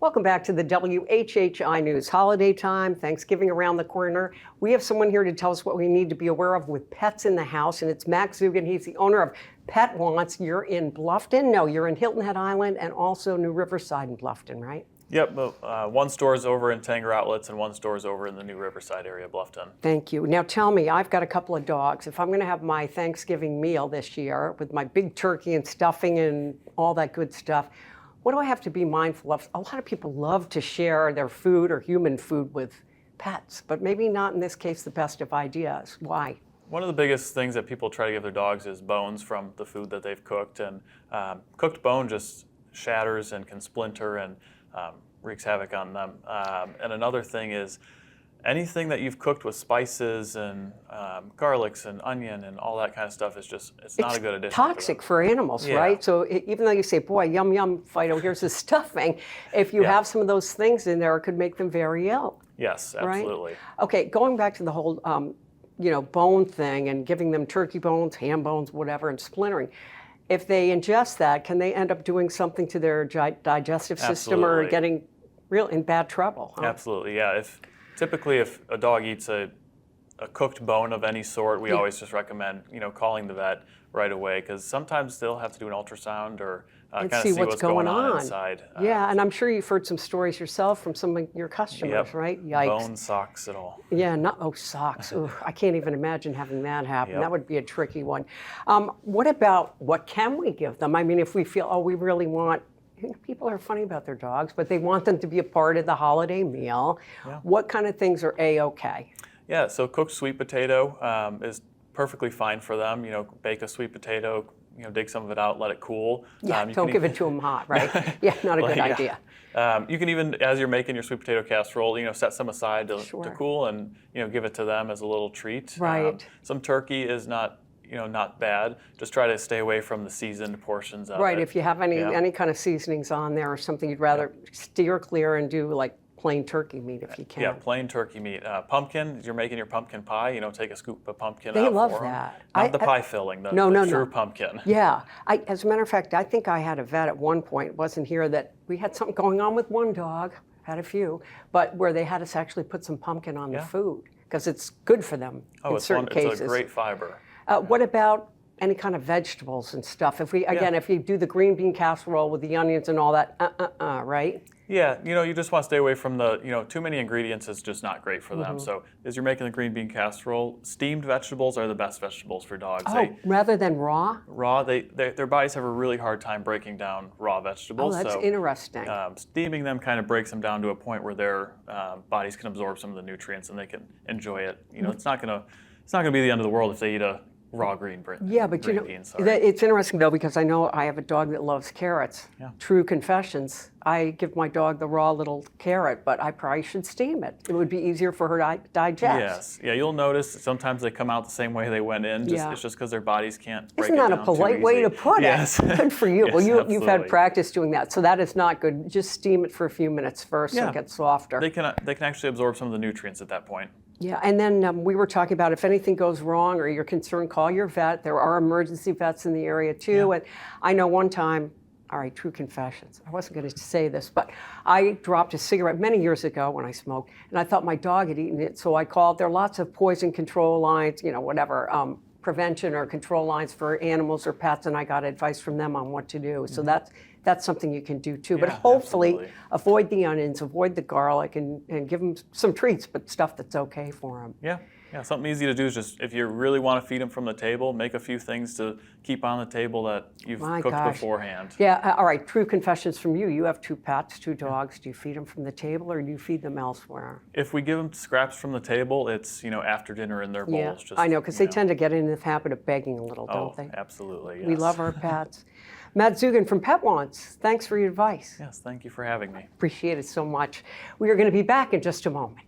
Welcome back to the WHHI News. Holiday time, Thanksgiving around the corner. We have someone here to tell us what we need to be aware of with pets in the house, and it's Max Zugan. He's the owner of Pet Wants. You're in Bluffton? No, you're in Hilton Head Island and also New Riverside in Bluffton, right? Yep, one store is over in Tanger Outlets and one store is over in the New Riverside area, Bluffton. Thank you. Now tell me, I've got a couple of dogs. If I'm going to have my Thanksgiving meal this year with my big turkey and stuffing and all that good stuff, what do I have to be mindful of? A lot of people love to share their food or human food with pets, but maybe not in this case the best of ideas. Why? One of the biggest things that people try to give their dogs is bones from the food that they've cooked, and cooked bone just shatters and can splinter and wreaks havoc on them. And another thing is anything that you've cooked with spices and garlics and onion and all that kind of stuff is just, it's not a good addition. Toxic for animals, yeah. Right? So even though you say, boy, yum, yum, Fido, here's the stuffing, if you have some of those things in there, it could make them very ill. Yes, absolutely. Right? Okay, going back to the whole bone thing and giving them turkey bones, ham bones, whatever, and splintering. If they ingest that, can they end up doing something to their digestive system or getting in bad trouble? Huh? Absolutely, yeah. Typically, if a dog eats a cooked bone of any sort, we always just recommend calling the vet right away, because sometimes they'll have to do an ultrasound or kind of see what's going on inside. Yeah, and I'm sure you've heard some stories yourself from some of your customers, right? Yikes. Bone, socks, and all. Yeah, socks. Ooh, I can't even imagine having that happen. That would be a tricky one. What about what can we give them? I mean, if we feel, we really want, people are funny about their dogs, but they want them to be a part of the holiday meal. Yeah. What kind of things are A-okay? Yeah, so cooked sweet potato is perfectly fine for them. Bake a sweet potato, dig some of it out, let it cool. Yeah, don't give it to them hot, right? Yeah, not a good idea. You can even, as you're making your sweet potato casserole, set some aside to cool and, give it to them as a little treat. Right. Some turkey is not bad. Just try to stay away from the seasoned portions of it. Right, if you have any kind of seasonings on there or something, you'd rather steer clear and do like plain turkey meat if you can. Yeah, plain turkey meat. Pumpkin, you're making your pumpkin pie, take a scoop of pumpkin out for them. They love that. Not the pie filling, the true pumpkin. Yeah, as a matter of fact, I think I had a vet at one point, wasn't here, that we had something going on with one dog, had a few, but where they had us actually put some pumpkin on the food, because it's good for them in certain cases. It's a great fiber. What about any kind of vegetables and stuff? If if you do the green bean casserole with the onions and all that, right? Yeah, you just want to stay away from the, too many ingredients is just not great for them. So as you're making the green bean casserole, steamed vegetables are the best vegetables for dogs. Rather than raw? Raw, their bodies have a really hard time breaking down raw vegetables. Oh, that's interesting. Steaming them kind of breaks them down to a point where their bodies can absorb some of the nutrients and they can enjoy it. It's not gonna be the end of the world if they eat a raw green beans. Yeah, but it's interesting though, because I know I have a dog that loves carrots. Yeah. True confessions. I give my dog the raw little carrot, but I probably should steam it. It would be easier for her to digest. Yes. Yeah, you'll notice sometimes they come out the same way they went in. It's just because their bodies can't break it down. Isn't that a polite way to put it? Good for you. Yes, well, you've had practice doing that, so that is not good. Just steam it for a few minutes first and get softer. They can actually absorb some of the nutrients at that point. Yeah, and then we were talking about if anything goes wrong or you're concerned, call your vet. There are emergency vets in the area too. And I know one time, all right, true confessions. I wasn't going to say this, but I dropped a cigarette many years ago when I smoked, and I thought my dog had eaten it. So I called. There are lots of poison control lines, prevention or control lines for animals or pets, and I got advice from them on what to do. So that's something you can do too. But hopefully avoid the onions, avoid the garlic, and give them some treats, but stuff that's okay for them. Yeah, something easy to do is just, if you really want to feed them from the table, make a few things to keep on the table that you've cooked beforehand. Yeah, all right, true confessions from you. You have 2 pets, 2 dogs. Do you feed them from the table or do you feed them elsewhere? If we give them scraps from the table, it's, after dinner in their bowls. I know, because they tend to get in the habit of begging a little, don't they? Absolutely, yes. We love our pets. Matt Zugan from Pet Wants, thanks for your advice. Yes, thank you for having me. Appreciate it so much. We are going to be back in just a moment.